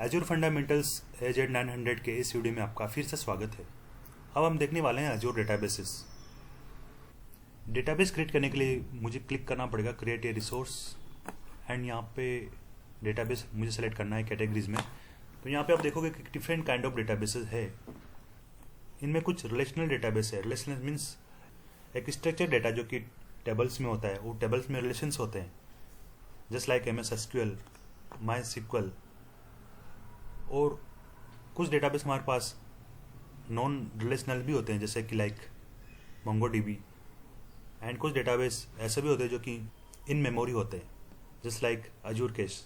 Azure fundamentals AZ 900 के इस video में आपका फिर से स्वागत है। अब हम देखने वाले हैं एजूर डेटाबेसेस। डेटाबेस क्रिएट करने के लिए मुझे क्लिक करना पड़ेगा क्रिएट ए रिसोर्स एंड यहाँ पे डेटाबेस मुझे सेलेक्ट करना है कैटेगरीज में। तो यहाँ पे आप देखोगे कि डिफरेंट काइंड ऑफ डेटाबेसेस है। इनमें कुछ रिलेशनल डेटाबेस है। रिलेशनल मीन्स एक स्ट्रक्चर डेटा जो कि टेबल्स में होता है, वो टेबल्स में रिलेशंस होते हैं, just like MS SQL, MySQL। और कुछ डेटाबेस हमारे पास नॉन रिलेशनल भी होते हैं, जैसे कि लाइक MongoDB। एंड कुछ डेटाबेस ऐसे भी होते हैं जो कि इन मेमोरी होते हैं, जस्ट लाइक अजूर केस।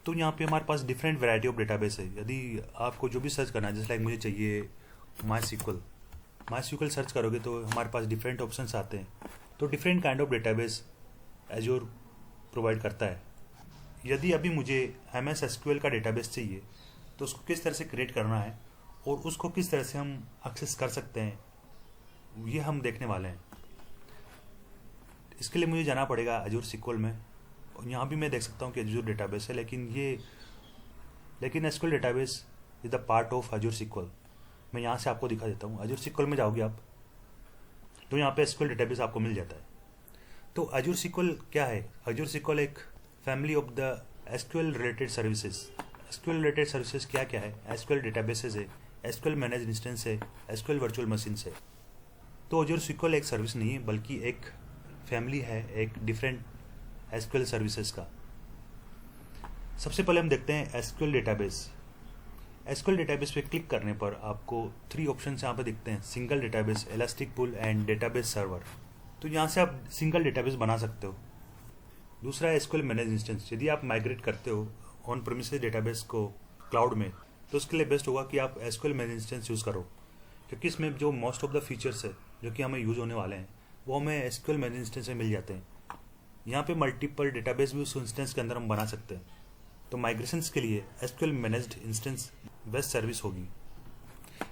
तो यहाँ पे हमारे पास डिफरेंट वैरायटी ऑफ डेटाबेस है। यदि आपको जो भी सर्च करना है, जस्ट लाइक मुझे चाहिए MySQL सर्च करोगे तो हमारे पास डिफरेंट ऑप्शंस आते हैं। तो different kind of database Azure provide करता है। यदि अभी मुझे MS SQL का डेटाबेस चाहिए तो उसको किस तरह से क्रिएट करना है और उसको किस तरह से हम एक्सेस कर सकते हैं, ये हम देखने वाले हैं। इसके लिए मुझे जाना पड़ेगा एजूर SQL में। यहाँ भी मैं देख सकता हूँ कि एजूर डेटाबेस है, लेकिन SQL database is the part of Azure SQL। मैं यहाँ से आपको दिखा देता हूँ। एजूर SQL में जाओगे आप तो यहाँ पे SQL डेटाबेस आपको मिल जाता है। तो एजूर SQL क्या है? एजूर SQL एक family of the SQL related services. SQL related services क्या क्या है? SQL डेटाबेसेस है, SQL मैनेज इंस्टेंस है, SQL वर्चुअल मशीन है। तो एजूर SQL एक सर्विस नहीं है, बल्कि एक फैमिली है एक डिफरेंट SQL सर्विसेज का। सबसे पहले हम देखते हैं SQL डेटाबेस। SQL डेटाबेस पे क्लिक करने पर आपको 3 ऑप्शन यहाँ पे दिखते हैं: single database, elastic pool and database server. तो यहाँ से आप सिंगल डेटाबेस बना सकते हो। दूसरा है SQL मैनेज इंस्टेंस। यदि आप माइग्रेट करते हो ऑन प्रीमिसेस डेटाबेस को क्लाउड में, तो उसके लिए बेस्ट होगा कि आप SQL मैनेज इंस्टेंस यूज़ करो, क्योंकि इसमें जो मोस्ट ऑफ द फीचर्स है जो कि हमें यूज़ होने वाले हैं वो हमें SQL मैनेज इंस्टेंस में मिल जाते हैं। यहाँ पे मल्टीपल डेटाबेस भी उस इंस्टेंस के अंदर हम बना सकते हैं। तो माइग्रेशंस के लिए SQL managed instance best service होगी।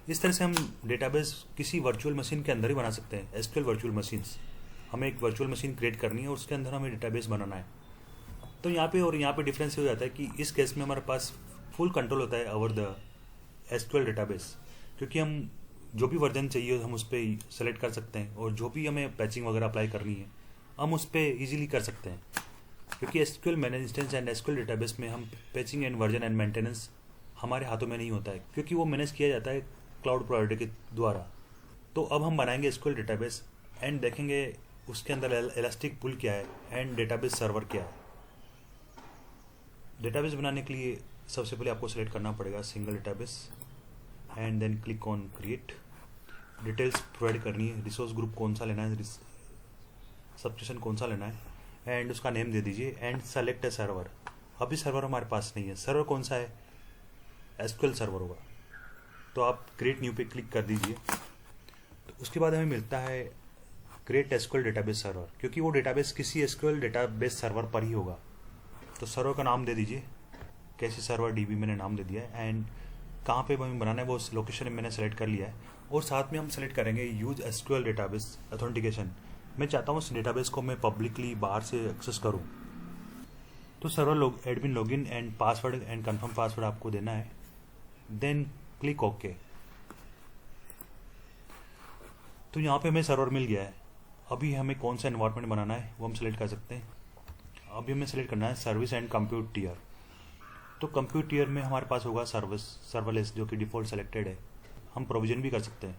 इस तरह से हम डेटाबेस किसी वर्चुअल मशीन के अंदर ही बना सकते हैं। SQL वर्चुअल मशीन्स, हमें एक वर्चुअल मशीन क्रिएट करनी है और उसके अंदर हमें डेटाबेस बनाना है। तो यहाँ पे डिफरेंस हो जाता है कि इस केस में हमारे पास फुल कंट्रोल होता है ओवर द SQL डेटाबेस, क्योंकि हम जो भी वर्जन चाहिए हम उस पर सेलेक्ट कर सकते हैं और जो भी हमें पैचिंग वगैरह अप्लाई करनी है हम उस पर ईजिली कर सकते हैं। क्योंकि SQL manage instance and SQL database में हम patching and version and maintenance हमारे हाथों में नहीं होता है, क्योंकि वो मैनेज किया जाता है क्लाउड प्रोवाइडर के द्वारा। तो अब हम बनाएंगे SQL डेटाबेस एंड देखेंगे उसके अंदर इलास्टिक पूल क्या है एंड डेटाबेस सर्वर क्या है। डेटाबेस बनाने के लिए सबसे पहले आपको सेलेक्ट करना पड़ेगा single database and then click on create. Details provide करनी है, रिसोर्स ग्रुप कौन सा लेना है, सब्सक्रिप्शन कौन सा लेना है एंड उसका नेम दे दीजिए एंड सेलेक्ट ए सर्वर। अभी सर्वर हमारे पास नहीं है। सर्वर कौन सा है? SQL सर्वर होगा। तो आप क्रिएट न्यू पे क्लिक कर दीजिए। तो उसके बाद हमें मिलता है क्रिएट SQL डेटाबेस सर्वर, क्योंकि वो डेटाबेस किसी SQL डेटाबेस सर्वर पर ही होगा। तो सर्वर का नाम दे दीजिए, कैसे सर्वर DB मैंने नाम दे दिया है एंड कहाँ पे हमें बनाना है वो लोकेशन मैंने सेलेक्ट कर लिया है। और साथ में हम सेलेक्ट करेंगे यूज SQL डेटाबेस ऑथेंटिकेशन। मैं चाहता हूँ उस डेटाबेस को मैं पब्लिकली बाहर से एक्सेस करूँ। तो server admin login and password and confirm password आपको देना है, देन क्लिक ओके। तो यहाँ पे हमें सर्वर मिल गया है। अभी हमें कौन सा एनवायरनमेंट बनाना है वो हम सेलेक्ट कर सकते हैं। अभी हमें सेलेक्ट करना है सर्विस एंड कंप्यूट टियर। तो कंप्यूट टियर में हमारे पास होगा सर्वरलेस, जो कि डिफ़ॉल्ट सेलेक्टेड है। हम प्रोविजन भी कर सकते हैं।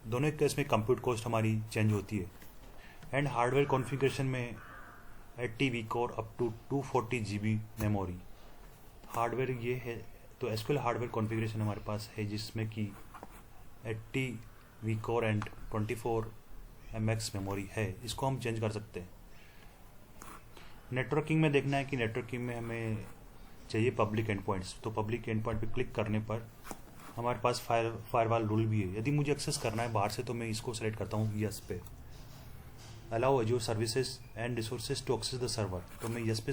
दोनों केस में कंप्यूट कॉस्ट हमारी चेंज होती है। एंड हार्डवेयर कॉन्फ़िगरेशन में 80 वीक और up to 240 GB memory hardware ये है। तो SQL हार्डवेयर कॉन्फ़िगरेशन हमारे पास है, जिसमें कि 80 वीक और एंड 24 MX मेमोरी है। इसको हम चेंज कर सकते हैं। नेटवर्किंग में देखना है कि नेटवर्किंग में हमें चाहिए पब्लिक एंड पॉइंट्स। तो पब्लिक एंड पॉइंट पर क्लिक करने पर हमारे पास फायरवॉल रूल भी है। यदि मुझे एक्सेस करना है बाहर से तो मैं इसको सेलेक्ट करता हूँ यस पे। Allow Azure services and resources to access the server, तो मैं यस पे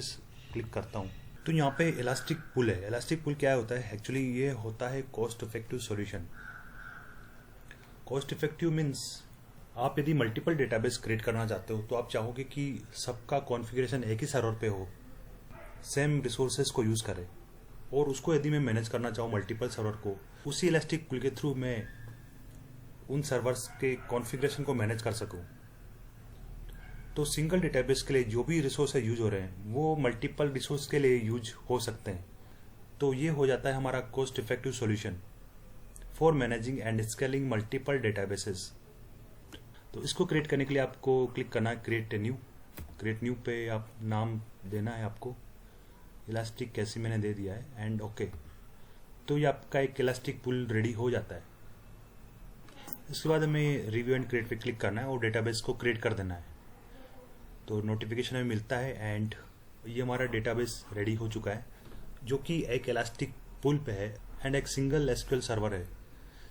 क्लिक करता हूँ। तो यहाँ पे इलास्टिक पूल है। इलास्टिक पूल क्या होता है? एक्चुअली ये होता है cost effective solution. Cost effective means आप यदि मल्टीपल डेटाबेस क्रिएट करना चाहते हो तो आप चाहोगे कि सबका कॉन्फ़िगरेशन एक ही सर्वर पे हो, सेम रिसोर्सेज को यूज़ करें। और उसको यदि मैं मैनेज करना चाहूँ मल्टीपल सर्वर को, उसी इलास्टिक पुल के थ्रू मैं उन सर्वर्स के कॉन्फ़िगरेशन को मैनेज कर सकूँ, तो सिंगल डेटाबेस के लिए जो भी रिसोर्स यूज हो रहे हैं वो मल्टीपल रिसोर्स के लिए यूज हो सकते हैं। तो ये हो जाता है हमारा cost effective solution for managing and scaling multiple databases. तो इसको क्रिएट करने के लिए आपको क्लिक करना है क्रिएट न्यू पे आप नाम देना है आपको, इलास्टिक कैसे मैंने दे दिया है एंड ओके। तो ये आपका एक इलास्टिक पुल रेडी हो जाता है। इसके बाद हमें रिव्यू एंड क्रिएट पे क्लिक करना है और डेटाबेस को क्रिएट कर देना है। तो नोटिफिकेशन हमें मिलता है एंड ये हमारा डेटाबेस रेडी हो चुका है, जो कि एक इलास्टिक पुल पे है एंड एक सिंगल एसक्यूएल सर्वर है।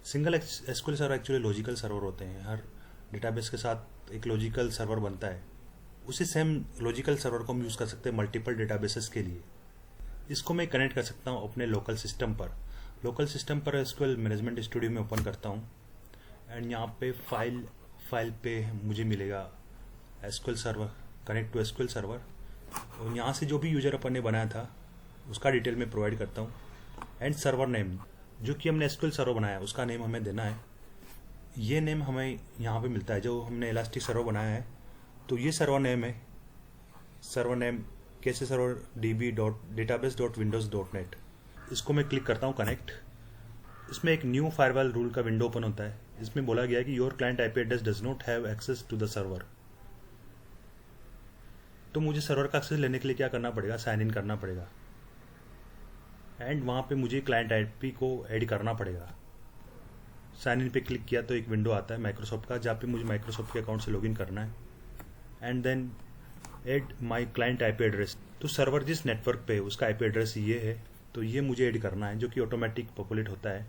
Single SQL server actually logical server होते हैं, हर डेटाबेस के साथ एक लॉजिकल सर्वर बनता है। उसी सेम लॉजिकल सर्वर को हम यूज़ कर सकते हैं मल्टीपल डेटाबेसेस के लिए। इसको मैं कनेक्ट कर सकता हूँ अपने लोकल सिस्टम पर एसक्यूएल मैनेजमेंट स्टूडियो में ओपन करता हूँ एंड यहाँ पे फाइल पे मुझे मिलेगा SQL server, connect to SQL server, और यहाँ से जो भी यूजर अपन ने बनाया था उसका डिटेल में प्रोवाइड करता हूँ एंड सर्वर नेम जो कि हमने एसक्यूएल सर्वर बनाया है उसका नेम हमें देना है। ये नेम हमें यहाँ पे मिलता है जो हमने इलास्टिक सर्वर बनाया है, तो ये सर्वर नेम है, सर्वर नेम कैसे सर्वर db.database.windows.net। इसको मैं क्लिक करता हूँ कनेक्ट। इसमें एक न्यू फायरवॉल रूल का विंडो ओपन होता है। इसमें बोला गया है कि your client IP address does not have access to the server. तो मुझे सर्वर का एक्सेस लेने के लिए क्या करना पड़ेगा, साइन इन करना पड़ेगा एंड वहाँ पे मुझे क्लाइंट आईपी को ऐड करना पड़ेगा। साइन इन पे क्लिक किया तो एक विंडो आता है माइक्रोसॉफ्ट का, जहाँ पे मुझे माइक्रोसॉफ्ट के अकाउंट से लॉगिन करना है and then add my client IP address. तो सर्वर जिस नेटवर्क पे है उसका आईपी एड्रेस ये है, तो ये मुझे ऐड करना है, जो कि ऑटोमेटिक पॉपुलेट होता है।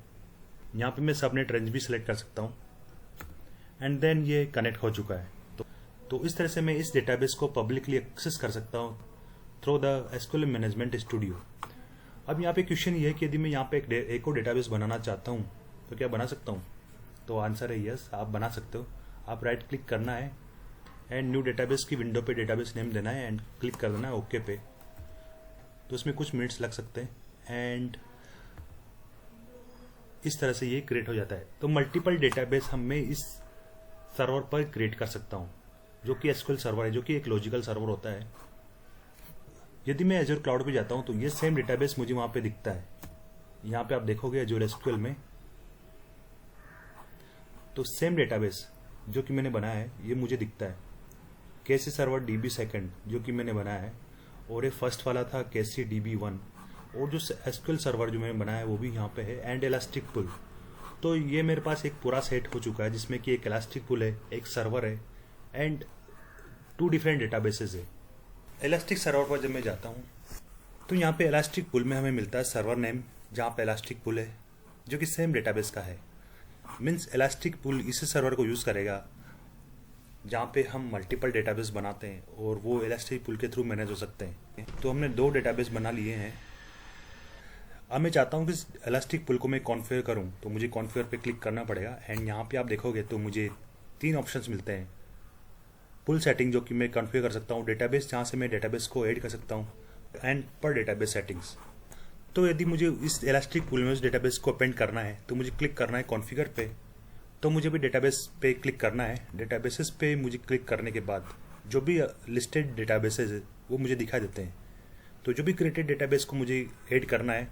यहाँ पे मैं सबनेट रेंज भी सिलेक्ट कर सकता हूँ एंड देन ये कनेक्ट हो चुका है। तो इस तरह से मैं इस डेटाबेस को पब्लिकली एक्सेस कर सकता हूँ through the SQL management studio. अब यहाँ पे क्वेश्चन ये है कि यदि मैं यहाँ पे एक और डेटाबेस बनाना चाहता हूँ तो क्या बना सकता हूँ? तो आंसर है यस, आप बना सकते हो। आप राइट क्लिक करना है एंड न्यू डेटाबेस की विंडो पे डेटाबेस नेम देना है एंड क्लिक कर देना है ओके पे। तो इसमें कुछ मिनट्स लग सकते हैं एंड इस तरह से ये क्रिएट हो जाता है। तो मल्टीपल डेटाबेस मैं इस सर्वर पर क्रिएट कर सकता हूँ, जो कि एसक्यूएल सर्वर है, जो कि एक लॉजिकल सर्वर होता है। यदि मैं एजर क्लाउड पे जाता हूँ तो ये सेम डेटाबेस मुझे वहाँ पे दिखता है। यहाँ पे आप देखोगे एजर एसक्यूएल में, तो सेम डेटाबेस जो कि मैंने बनाया है ये मुझे दिखता है। कैसी सर्वर DB सेकंड जो कि मैंने बनाया है, और ये फर्स्ट वाला था कैसी DB1, और जो एसक्यूएल सर्वर जो मैंने बनाया है वो भी यहाँ पे है एंड इलास्टिक पुल। तो ये मेरे पास एक पूरा सेट हो चुका है जिसमें कि एक इलास्टिक पुल है, एक सर्वर है एंड 2 डिफरेंट डेटाबेसेस है। इलास्टिक सर्वर पर जब मैं जाता हूँ तो यहाँ पे इलास्टिक पुल में हमें मिलता है सर्वर नेम, जहाँ पे इलास्टिक पुल है जो कि सेम डेटाबेस का है। मीन्स इलास्टिक पुल इसी सर्वर को यूज़ करेगा जहाँ पे हम मल्टीपल डेटाबेस बनाते हैं और वो इलास्टिक पुल के थ्रू मैनेज हो सकते हैं। तो हमने 2 डेटाबेस बना लिए हैं। अब मैं चाहता हूँ कि इलास्टिक पुल को मैं कॉन्फ़िगर करूँ, तो मुझे कॉन्फ़िगर पे क्लिक करना पड़ेगा एंड यहाँ पे आप देखोगे तो मुझे 3 ऑप्शंस मिलते हैं। पुल सेटिंग जो कि मैं कॉन्फ़िगर कर सकता हूँ, डेटाबेस जहाँ से मैं डेटाबेस को ऐड कर सकता हूँ एंड पर डेटाबेस सेटिंग्स। तो यदि मुझे इस इलास्टिक पुल में उस डेटाबेस को अपेंड करना है तो मुझे क्लिक करना है कॉन्फ़िगर पे। तो मुझे भी डेटाबेस पे क्लिक करना है। डेटाबेसेस पे मुझे क्लिक करने के बाद जो भी लिस्टेड डेटाबेसेस है वो मुझे दिखा देते हैं। तो जो भी क्रिएटेड डेटाबेस को मुझे ऐड करना है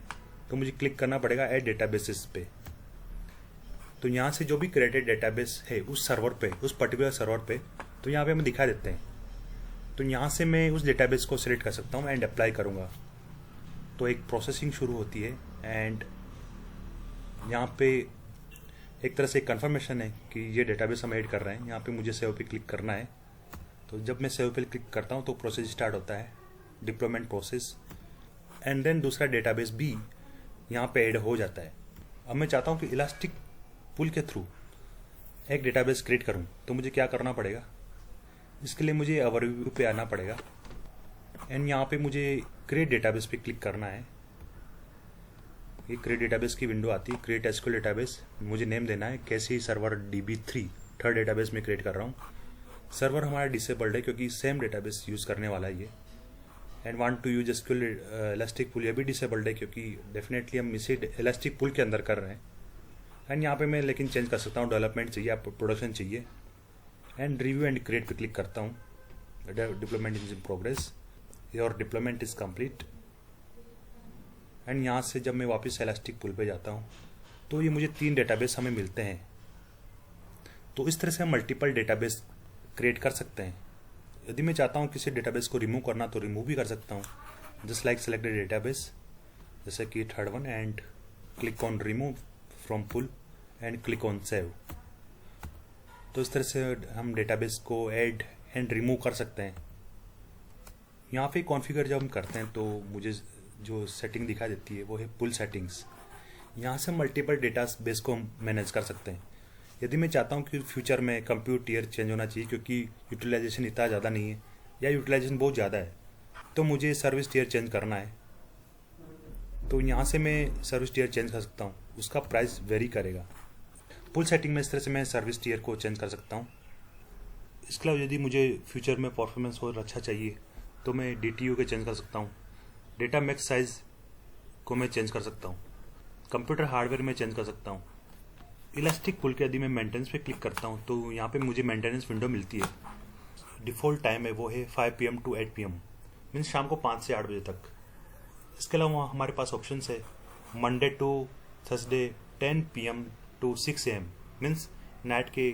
तो मुझे क्लिक करना पड़ेगा ऐड डेटाबेसेस पे। तो यहाँ से जो भी क्रिएटेड डेटाबेस है उस सर्वर पे, उस पर्टिकुलर सर्वर पे, तो यहाँ पे हमें दिखा देते हैं। तो यहाँ से मैं उस डेटाबेस को सिलेक्ट कर सकता हूँ एंड अप्लाई करूँगा। तो एक प्रोसेसिंग शुरू होती है एंड यहाँ पे एक तरह से एक कन्फर्मेशन है कि ये डेटाबेस हम ऐड कर रहे हैं। यहाँ पे मुझे सेव पे क्लिक करना है। तो जब मैं सेव पे क्लिक करता हूँ तो प्रोसेस स्टार्ट होता है, डिप्लॉयमेंट प्रोसेस, एंड देन दूसरा डेटाबेस भी यहाँ पे ऐड हो जाता है। अब मैं चाहता हूँ कि इलास्टिक पुल के थ्रू एक डेटाबेस क्रिएट करूँ, तो मुझे क्या करना पड़ेगा? इसके लिए मुझे ओवरव्यू पे आना पड़ेगा एंड यहाँ पे मुझे क्रिएट डेटाबेस पे क्लिक करना है। ये क्रिएट डेटाबेस की विंडो आती है, क्रिएट एसक्यूएल डेटाबेस। मुझे नेम देना है कैसी सर्वर DB3, थर्ड डेटाबेस में क्रिएट कर रहा हूँ। सर्वर हमारा डिसेबल्ड है क्योंकि सेम डेटाबेस यूज़ करने वाला है ये। And want to use SQL elastic pool, ये भी डिसेबल्ड है क्योंकि डेफिनेटली हम इसे इलास्टिक पुल के अंदर कर रहे हैं। एंड यहाँ पे मैं लेकिन चेंज कर सकता हूँ, डेवलपमेंट चाहिए, आप प्रोडक्शन चाहिए, एंड रिव्यू एंड क्रिएट पे क्लिक करता हूँ। Deployment is in progress, your deployment is complete. And यहाँ से जब मैं वापस इलास्टिक पुल पे जाता हूँ तो ये मुझे 3 डेटाबेस हमें मिलते हैं। तो इस तरह से हम मल्टीपल डेटाबेस क्रिएट कर सकते हैं। यदि मैं चाहता हूँ किसी डेटाबेस को रिमूव करना तो रिमूव भी कर सकता हूँ, जस्ट लाइक सेलेक्ट डेटाबेस, जैसे कि third one, and click on remove from pool and click on save. तो इस तरह से हम डेटाबेस को ऐड एंड रिमूव कर सकते हैं। यहाँ पे कॉन्फ़िगर जब हम करते हैं तो मुझे जो सेटिंग दिखाई देती है वो है पुल सेटिंग्स। यहाँ से मल्टीपल डेटाबेस को मैनेज कर सकते हैं। यदि मैं चाहता हूँ कि फ्यूचर में कंप्यूट ईयर चेंज होना चाहिए क्योंकि यूटिलाइजेशन इतना ज़्यादा नहीं है या यूटिलाइजेशन बहुत ज़्यादा है, तो मुझे सर्विस टीयर चेंज करना है, तो यहाँ से मैं सर्विस टीयर चेंज कर सकता हूँ। उसका प्राइस वेरी करेगा। पुल सेटिंग में इस तरह से मैं सर्विस टीयर को चेंज कर सकता हूँ। इसके अलावा यदि मुझे फ्यूचर में परफॉर्मेंस और अच्छा चाहिए तो मैं DTU के चेंज कर सकता हूँ, डेटा मैक्स साइज को मैं चेंज कर सकता हूँ, कंप्यूटर हार्डवेयर में चेंज कर सकता हूँ। इलास्टिक पुल के यदि मैं मेंटेनेंस पे क्लिक करता हूँ तो यहाँ पे मुझे मेंटेनेंस विंडो मिलती है। डिफ़ॉल्ट टाइम है वो है 5 PM to 8 PM, मीन्स शाम को 5 से 8 बजे तक। इसके अलावा हमारे पास ऑप्शन है Monday to Thursday 10 PM to 6 AM, means night के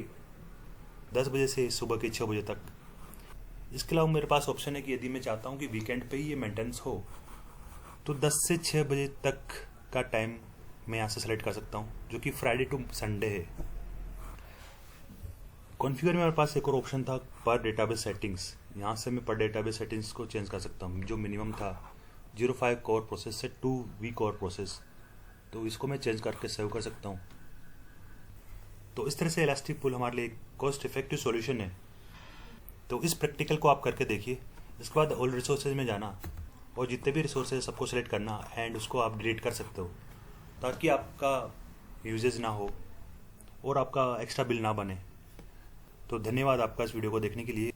10 बजे से सुबह के 6 बजे तक। इसके अलावा मेरे पास ऑप्शन है कि यदि मैं चाहता हूँ कि वीकेंड पे ही ये मेंटेनेंस हो तो 10 से 6 बजे तक का टाइम मैं यहाँ से सेलेक्ट कर सकता हूँ, जो कि फ्राइडे टू संडे है। कॉन्फ़िगर में मेरे पास एक और ऑप्शन था पर डेटाबेस सेटिंग्स। यहाँ से मैं पर डेटाबेस सेटिंग्स को चेंज कर सकता हूँ। जो मिनिमम था 0.5 कोर प्रोसेस से 2 V कोर प्रोसेस, तो इसको मैं चेंज करके सेव कर सकता हूँ। तो इस तरह से इलास्टिक पुल हमारे लिए एक कॉस्ट इफेक्टिव सॉल्यूशन है। तो इस प्रैक्टिकल को आप करके देखिए। इसके बाद ऑल रिसोर्सेज में जाना और जितने भी रिसोर्सेज सबको सेलेक्ट करना एंड उसको आप डिलीट कर सकते हो, ताकि आपका यूजेज ना हो और आपका एक्स्ट्रा बिल ना बने। तो धन्यवाद आपका इस वीडियो को देखने के लिए।